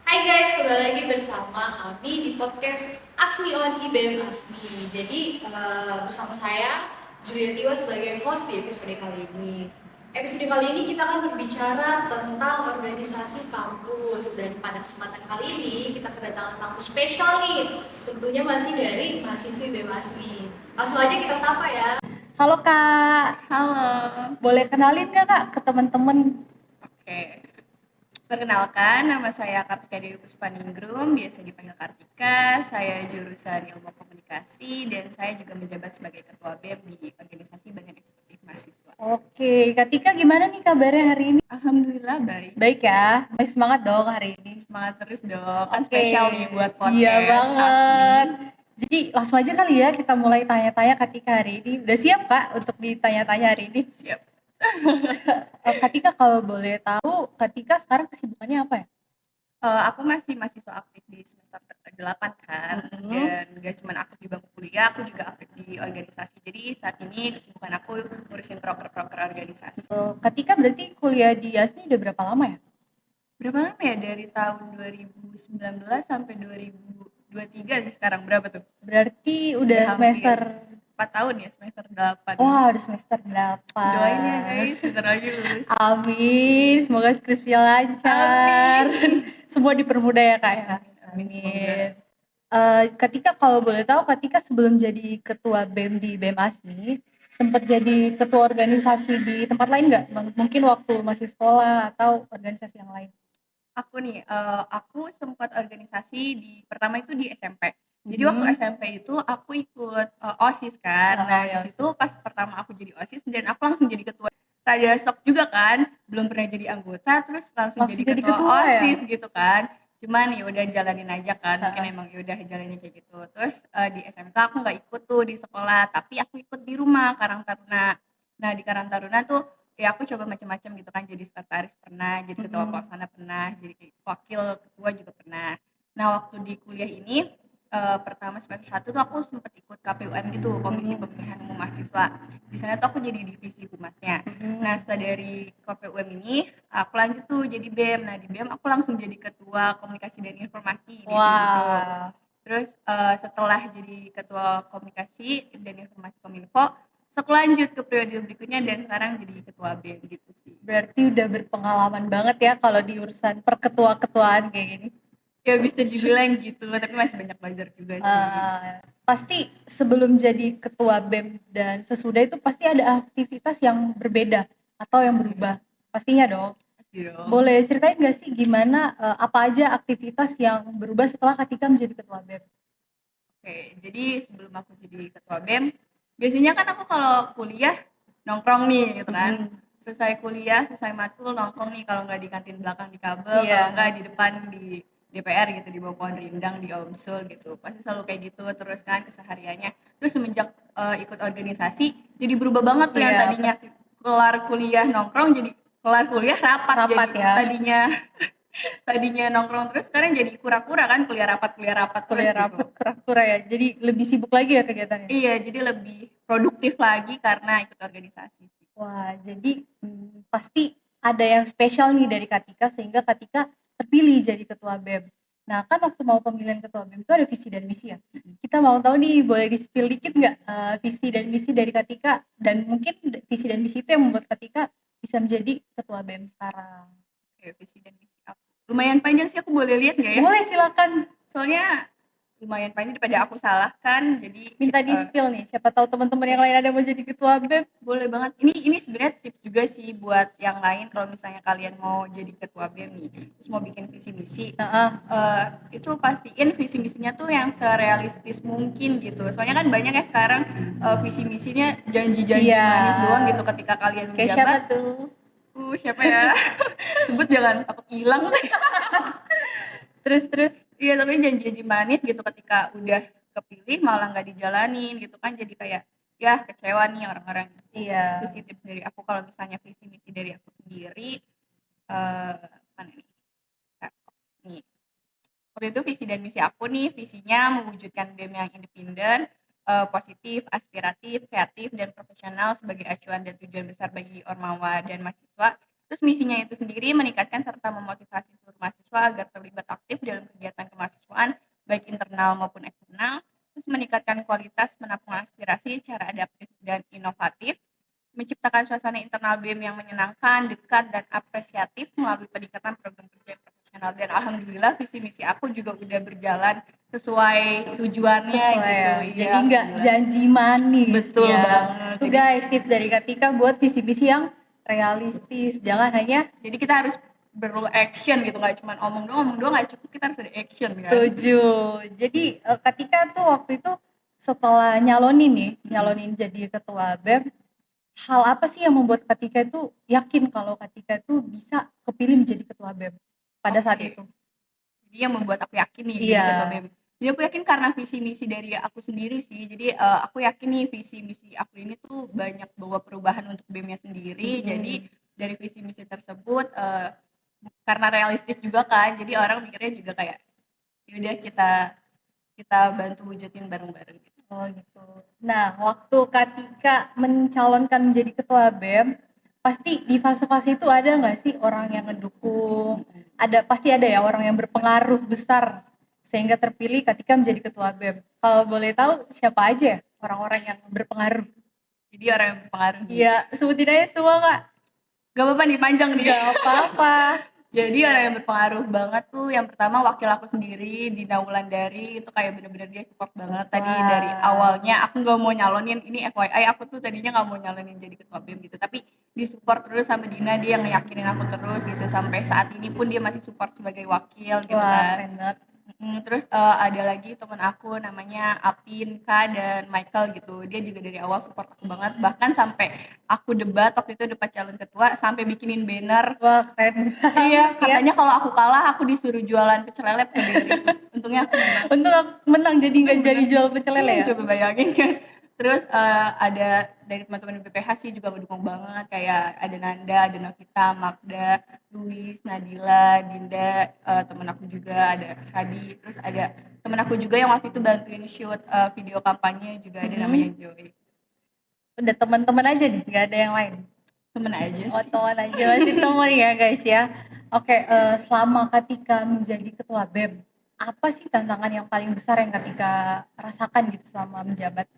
Hai guys, kembali lagi bersama kami di podcast Asmi on IBM Asmi. Jadi bersama saya Julia Tiwa sebagai host di episode kali ini. Episode kali ini kita akan berbicara tentang organisasi kampus dan pada kesempatan kali ini kita kedatangan tamu spesial nih. Tentunya masih dari mahasiswi IBM Asmi. Langsung aja kita sapa ya. Halo Kak, Halo. boleh kenalin nggak Kak ke teman-teman? Oke. Perkenalkan, nama saya Kartika Dewi Puspaningrum, biasa dipanggil Kartika. Saya jurusan Ilmu Komunikasi dan saya juga menjabat sebagai Ketua BEM di Organisasi Badan Eksekutif Mahasiswa. Oke, Kak Tika gimana nih kabarnya hari ini? Alhamdulillah baik. Baik ya, masih semangat dong hari ini. Semangat terus dong. Kan Oke. spesial nih buat podcast. Iya banget. Asmi. Jadi langsung aja kali ya kita mulai tanya-tanya Kak Tika hari ini. Udah siap Kak untuk ditanya-tanya hari ini? Siap. Kak Tika kalau boleh tahu, Kak Tika sekarang kesibukannya apa ya? Aku masih mahasiswa aktif di semester 8 kan, dan gak cuma aktif di bangku kuliah, aku juga aktif di organisasi. Jadi saat ini kesibukan aku ngurusin proker-proker organisasi. Kak Tika berarti kuliah di Asmi udah berapa lama ya? Berapa lama ya? Dari tahun 2019 sampai 2023 nih sekarang. Berapa tuh? Berarti udah Udah semester 4 tahun ya, semester 8. Wah, udah semester 8. Doain ya guys, sebentar lagi lulus. Amin, semoga skripsinya lancar. Semua dipermudah ya Kak ya. Amin. Ketika kalau boleh tahu, ketika sebelum jadi ketua BEM di BEM Asmi, sempat jadi ketua organisasi di tempat lain nggak? Mungkin waktu masih sekolah atau organisasi yang lain? Aku nih, aku sempat organisasi pertama itu di SMP. Jadi waktu SMP itu aku ikut OSIS kan. Nah, di situ pas pertama aku jadi OSIS dan aku langsung jadi ketua. Rada shock juga kan, belum pernah jadi anggota terus langsung jadi ketua OSIS ya? Gitu kan. Cuman ya udah jalanin aja kan, mungkin emang ya udah jalanin kayak gitu. Terus di SMK aku nggak ikut tuh di sekolah, tapi aku ikut di rumah Karang Taruna. Nah, di Karang Taruna tuh ya aku coba macam-macam gitu kan, jadi sekretaris pernah, jadi ketua pelaksana pernah, jadi wakil ketua juga pernah. Nah, waktu di kuliah ini pertama semester 1 tuh aku sempat ikut KPUM gitu, Komisi Pemilihan Umum Mahasiswa. Di sana tuh aku jadi divisi humasnya. Nah, setelah dari KPUM ini aku lanjut tuh jadi BEM. Nah, di BEM aku langsung jadi ketua komunikasi dan informasi di situ. Terus setelah jadi ketua komunikasi dan informasi Kominfo, aku lanjut ke periode berikutnya dan sekarang jadi ketua BEM gitu sih. Berarti udah berpengalaman banget ya kalau di urusan perketua-ketuaan kayak gini. Ya bisa dibilang gitu, tapi masih banyak belajar juga sih. Pasti sebelum jadi ketua BEM dan sesudah itu pasti ada aktivitas yang berbeda atau yang berubah. Pastinya dong. Pasti dong. Boleh ceritain nggak sih gimana apa aja aktivitas yang berubah setelah ketika menjadi ketua BEM? Oke, jadi sebelum aku jadi ketua BEM, biasanya kan aku kalau kuliah nongkrong nih gitu kan. Selesai kuliah, selesai matkul nongkrong nih, kalau nggak di kantin belakang di kabel, kalau nggak di depan di DPR gitu, di bawah pohon rindang di OMSUL gitu. Pasti selalu kayak gitu terus kan kesehariannya. Terus semenjak ikut organisasi jadi berubah banget tuh yang tadinya kelar kuliah nongkrong jadi kelar kuliah rapat jadi ya. Tadinya nongkrong terus sekarang jadi kura-kura kan, kuliah rapat kura-kura ya, jadi lebih sibuk lagi ya kegiatannya. Iya, jadi lebih produktif lagi karena ikut organisasi. Wah, jadi pasti ada yang spesial nih dari Katika sehingga Katika terpilih jadi ketua BEM. Nah, kan waktu mau pemilihan ketua BEM itu ada visi dan misi ya. Kita mau tahu nih, boleh di-spill dikit nggak visi dan misi dari Katika, dan mungkin visi dan misi itu yang membuat Katika bisa menjadi ketua BEM sekarang. Oke, visi dan misi aku. Lumayan panjang sih, aku boleh lihat nggak ya? Boleh, silakan. Soalnya lumayan panjang daripada aku salah kan, jadi minta di-spill nih, siapa tahu teman-teman yang lain ada mau jadi ketua BEM. Boleh banget. Ini sebenarnya tips juga sih buat yang lain kalau misalnya kalian mau jadi ketua BEM nih, terus mau bikin visi misi. Itu pastiin visi misinya tuh yang serealistis mungkin gitu. Soalnya kan banyak ya sekarang visi misinya janji-janji manis doang gitu ketika kalian menjabat. Kayak siapa tuh? Siapa ya? Sebut jangan takut hilang sih. Terus iya, tapi janji-janji manis gitu ketika udah kepilih malah nggak dijalanin gitu kan, jadi kayak ya kecewa nih orang-orang. Iya. Terus tips dari aku kalau misalnya visi misi dari aku sendiri mana nih? Nih. Waktu itu visi dan misi aku nih, visinya mewujudkan BEM yang independen, positif, aspiratif, kreatif, dan profesional sebagai acuan dan tujuan besar bagi Ormawa dan mahasiswa. Terus misinya itu sendiri meningkatkan serta memotivasi seluruh mahasiswa agar terlibat internal maupun eksternal, terus meningkatkan kualitas, menampung aspirasi secara adaptif dan inovatif, menciptakan suasana internal BEM yang menyenangkan, dekat, dan apresiatif melalui peningkatan program kerja yang profesional. Dan alhamdulillah visi misi aku juga udah berjalan sesuai tujuannya Sesuai gitu. ya. Iya, Jadi nggak alhamdulillah. janji manis. Betul ya. banget. Tuh guys, tips dari Katika buat visi misi yang realistis. Jangan hanya Jadi kita harus action gitu, nggak cuma omong doang nggak cukup, kita harus ada action kan. setuju. Jadi Katika tuh waktu itu setelah nyalonin jadi ketua BEM, hal apa sih yang membuat Katika itu yakin kalau Katika itu bisa kepilih menjadi ketua BEM pada saat Oke. itu? Jadi yang membuat aku yakin nih Iya. jadi ketua BEM. Jadi aku yakin karena visi misi dari aku sendiri sih. Jadi aku yakin nih visi misi aku ini tuh banyak bawa perubahan untuk BEM-nya sendiri. Jadi dari visi misi tersebut karena realistis juga kan. Jadi orang mikirnya juga kayak yaudah kita bantu wujudin bareng-bareng gitu. Oh gitu. Nah, waktu Katika mencalonkan menjadi ketua BEM, pasti di fase-fase itu ada nggak sih orang yang ngedukung? Pasti ada ya orang yang berpengaruh besar sehingga terpilih Katika menjadi ketua BEM. Kalau boleh tahu siapa aja ya orang-orang yang berpengaruh? Jadi orang yang berpengaruh. Iya, sebutin aja semua Kak. Gak apa-apa nih, panjang nih. Nggak apa-apa. Jadi orang yang berpengaruh banget tuh yang pertama wakil aku sendiri, Dina Wulandari, itu kayak bener-bener dia support banget tadi Wah. dari awalnya. Aku nggak mau nyalonin, ini FYI aku tuh tadinya nggak mau nyalonin jadi ketua BEM gitu, tapi disupport terus sama Dina, dia yang ngeyakinin aku terus gitu, sampai saat ini pun dia masih support sebagai wakil gitu Wah, kan. keren banget. Terus ada lagi teman aku namanya Apin, Kak, dan Michael gitu. Dia juga dari awal support aku banget. Bahkan sampai aku debat waktu itu debat calon ketua, sampai bikinin banner. Wah, keren. Iya, katanya kalau aku kalah aku disuruh jualan pecel lele ke Dewi. Untungnya aku menang. Untung aku menang jadi nggak jadi jual pecel lele ya. Coba bayangin kan. Terus ada dari teman-teman BPH sih juga mendukung banget, kayak ada Nanda, ada Novita, Magda, Luis, Nadila, Dinda, teman aku juga ada Hadi, terus ada teman aku juga yang waktu itu bantuin shoot video kampanye juga ada namanya Joy. Udah teman-teman aja nih, nggak ada yang lain. Temen aja Oh, sih. teman aja, masih teman ya guys ya. Oke, selama Katika menjadi ketua BEM, apa sih tantangan yang paling besar yang Katika rasakan gitu selama menjabat?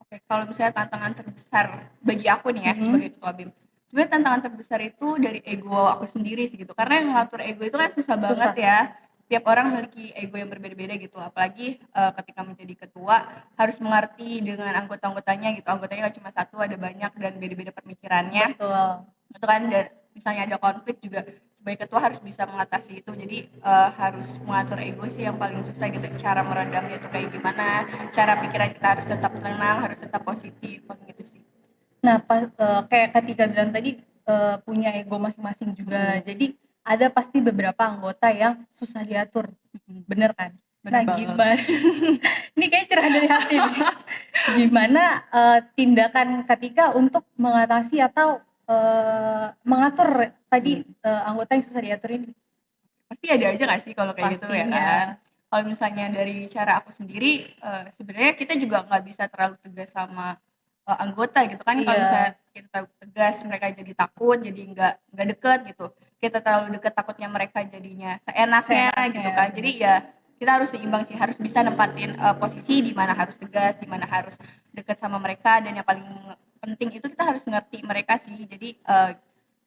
Oke, kalau misalnya tantangan terbesar bagi aku nih ya sebagai ketua BEM, sebenarnya tantangan terbesar itu dari ego aku sendiri sih gitu, karena yang ngatur ego itu kan susah banget ya. Setiap orang memiliki ego yang berbeda-beda gitu, apalagi ketika menjadi ketua harus mengerti dengan anggota-anggotanya gitu, anggotanya nggak cuma satu, ada banyak dan beda-beda pemikirannya. Betul. Itu kan, dan misalnya ada konflik juga sebagai ketua harus bisa mengatasi itu. Jadi harus mengatur ego sih yang paling susah gitu, cara meredamnya itu kayak gimana, cara pikiran kita harus tetap tenang, harus tetap positif gitu sih. Nah, kayak Katika bilang tadi punya ego masing-masing juga. Jadi ada pasti beberapa anggota yang susah diatur. Bener kan? Bener Nah, banget. gimana? Ini kayak cerah dari hati nih. Gimana tindakan Katika untuk mengatasi atau mengatur tadi anggota yang susah diatur ini? Pasti ada aja nggak sih kalau kayak gitu ya Pastinya. kan. Kalau misalnya dari cara aku sendiri, sebenarnya kita juga nggak bisa terlalu tegas sama anggota gitu kan. Kalau Iya. misalnya kita terlalu tegas, mereka jadi takut, jadi nggak deket gitu. Kita terlalu deket, takutnya mereka jadinya seenaknya gitu kan. Jadi ya kita harus seimbang sih, harus bisa nempatin posisi di mana harus tegas, di mana harus deket sama mereka, dan yang paling penting itu kita harus ngerti mereka sih. Jadi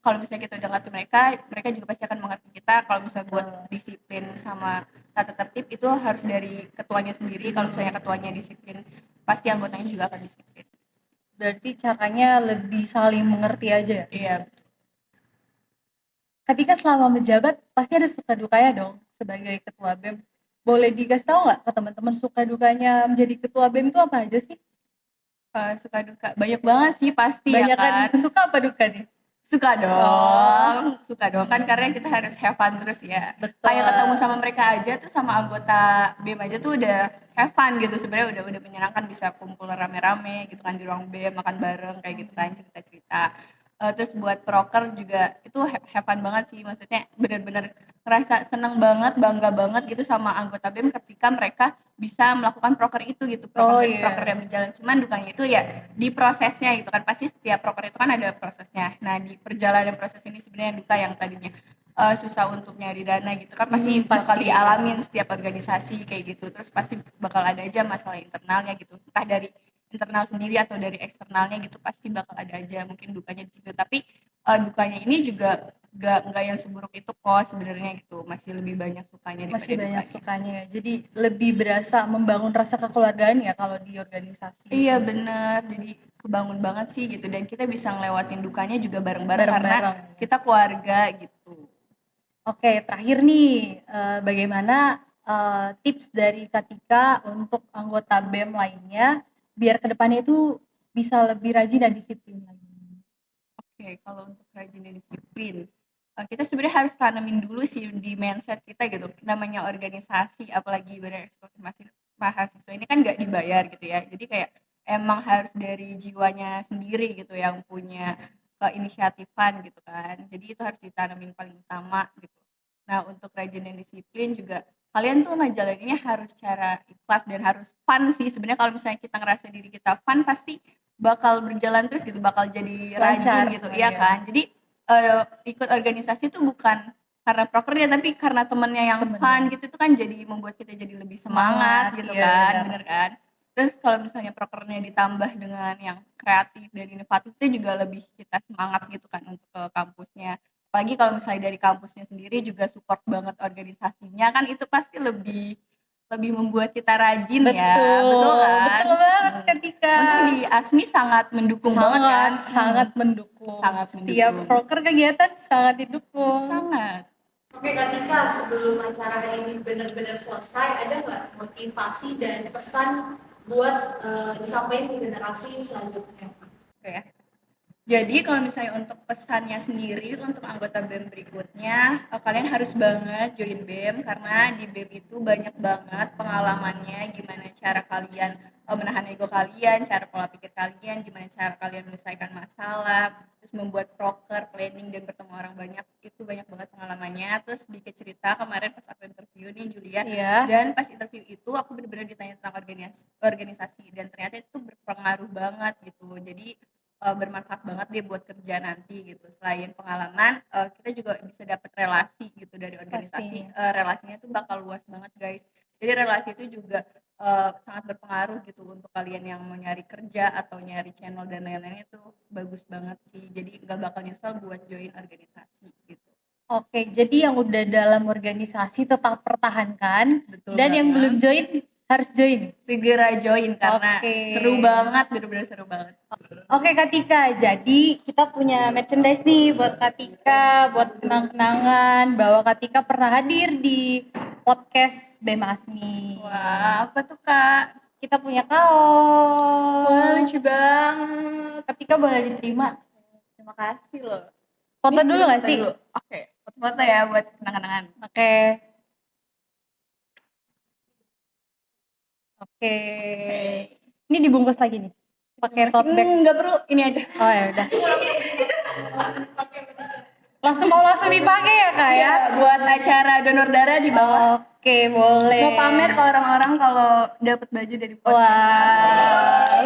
kalau misalnya kita udah ngerti mereka, mereka juga pasti akan mengerti kita. Kalau misalnya buat disiplin sama tata tertib itu harus dari ketuanya sendiri. Kalau misalnya ketuanya disiplin, pasti anggotanya juga akan disiplin. Berarti caranya lebih saling mengerti aja ya? Iya. Ketika selama menjabat pasti ada suka dukanya dong sebagai ketua BEM. Boleh dikasih tahu nggak ke teman-teman suka dukanya menjadi ketua BEM itu apa aja sih? Suka duka banyak banget sih pasti. Banyak ya kan. Suka apa duka nih? Suka dong. Suka dong kan, karena kita harus have fun terus ya. Betul. Kayak ketemu sama mereka aja tuh, sama anggota BEM aja tuh udah have fun gitu. Sebenarnya udah menyenangkan, bisa kumpul rame-rame gitu kan di ruang BEM, makan bareng kayak gitu kan, cerita-cerita. Terus buat proker juga itu have fun banget sih, maksudnya benar-benar ngerasa seneng banget, bangga banget gitu sama anggota BEM ketika mereka bisa melakukan proker itu gitu, proker yang berjalan. Cuman dukanya itu ya di prosesnya gitu kan, pasti setiap proker itu kan ada prosesnya. Nah di perjalanan proses ini sebenarnya duka yang tadinya susah untuk nyari dana gitu kan, pasti bakal pasti. dialamin setiap organisasi kayak gitu. Terus pasti bakal ada aja masalah internalnya gitu, entah dari internal sendiri atau dari eksternalnya gitu, pasti bakal ada aja mungkin dukanya di situ. Tapi dukanya ini juga nggak yang seburuk itu kok sebenarnya gitu, masih lebih banyak sukanya daripada Masih banyak dukanya. sukanya ya. Jadi lebih berasa membangun rasa kekeluargaan ya kalau di organisasi. Iya bener, jadi kebangun banget sih gitu, dan kita bisa ngelewatin dukanya juga bareng-bareng karena Bareng-bareng. kita keluarga gitu. Oke, terakhir nih, bagaimana tips dari Katika untuk anggota BEM lainnya biar kedepannya itu bisa lebih rajin dan disiplin lagi? Oke, kalau untuk rajin dan disiplin, kita sebenarnya harus tanamin dulu sih di mindset kita gitu. Namanya organisasi, apalagi bereksekutif mahasiswa ini kan nggak dibayar gitu ya. Jadi kayak emang harus dari jiwanya sendiri gitu yang punya keinisiatifan gitu kan. Jadi itu harus ditanamin paling utama gitu. Nah, untuk rajin dan disiplin juga kalian tuh ngejalaninnya harus secara ikhlas dan harus fun sih. Sebenarnya kalau misalnya kita ngerasa diri kita fun, pasti bakal berjalan terus gitu, bakal jadi Lancar rajin gitu, semuanya. iya kan. Jadi ikut organisasi itu bukan karena prokernya, tapi karena temennya yang fun gitu, itu kan jadi membuat kita jadi lebih semangat gitu iya, kan, benar. bener kan. Terus kalau misalnya prokernya ditambah dengan yang kreatif dan inovatif, itu juga lebih kita semangat gitu kan untuk ke kampusnya. Apalagi kalau misalnya dari kampusnya sendiri juga support banget organisasinya, kan itu pasti lebih membuat kita rajin ya, betul kan? Betul banget Katika. Untuk di ASMI sangat mendukung banget kan? Sangat mendukung. Sangat Setiap mendukung. proker kegiatan sangat didukung. Sangat. Oke Kak Tika, sebelum acara hari ini benar-benar selesai, ada nggak motivasi dan pesan buat disampaikan ke generasi selanjutnya? Oke ya. Jadi kalau misalnya untuk pesannya sendiri untuk anggota BEM berikutnya, kalian harus banget join BEM karena di BEM itu banyak banget pengalamannya, gimana cara kalian menahan ego kalian, cara pola pikir kalian, gimana cara kalian menyelesaikan masalah, terus membuat proker, planning, dan bertemu orang banyak, itu banyak banget pengalamannya. Terus sedikit cerita, kemarin pas aku interview nih Julia, dan pas interview itu aku benar-benar ditanya tentang organisasi, dan ternyata itu berpengaruh banget gitu. Jadi bermanfaat banget dia buat kerja nanti gitu. Selain pengalaman, kita juga bisa dapat relasi gitu dari organisasi. Relasinya tuh bakal luas banget guys. Jadi relasi itu juga sangat berpengaruh gitu untuk kalian yang mau nyari kerja atau nyari channel dan lain-lainnya, itu bagus banget sih. Jadi nggak bakal nyesel buat join organisasi gitu. Oke, jadi yang udah dalam organisasi tetap pertahankan. Betul dan yang banget. belum join harus join. Segera join karena seru banget, bener-bener seru banget. Oke Katika, jadi kita punya merchandise nih buat Katika, buat kenang-kenangan bahwa Katika pernah hadir di podcast BEM ASMI. Wah, apa tuh Kak? Kita punya kaos. Wah, lucu banget. Katika boleh diterima. Terima kasih loh. Foto Ini dulu nggak foto sih? dulu. Oke, foto-foto ya buat kenang-kenangan. Oke. Ini dibungkus lagi nih. Pakai tote bag. Nggak perlu, ini aja. Oh ya udah. Langsung dipakai ya Kak ya? Ya, buat acara donor darah di bawah. Oke, boleh. Mau pamer ke orang-orang kalau dapat baju dari podcast. Wah.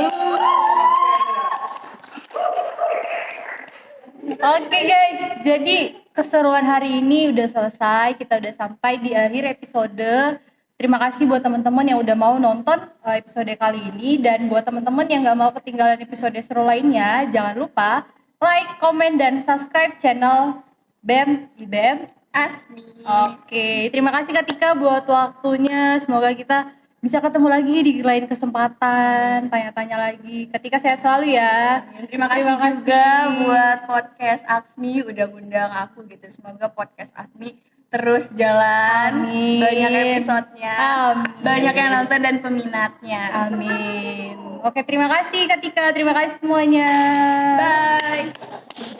Oke guys, jadi keseruan hari ini udah selesai. Kita udah sampai di akhir episode. Terima kasih buat teman-teman yang udah mau nonton episode kali ini, dan buat teman-teman yang nggak mau ketinggalan episode seru lainnya, jangan lupa like, komen, dan subscribe channel BEM IBM ASMI. Oke, terima kasih Katika buat waktunya. Semoga kita bisa ketemu lagi di lain kesempatan, tanya-tanya lagi. Katika sehat selalu ya. Terima kasih juga buat podcast ASMI udah ngundang aku gitu. Semoga podcast ASMI terus jalan. Amin. Banyak episodenya. Amin. Banyak yang nonton dan peminatnya. Amin. Oke, terima kasih Katika. Terima kasih semuanya. Bye.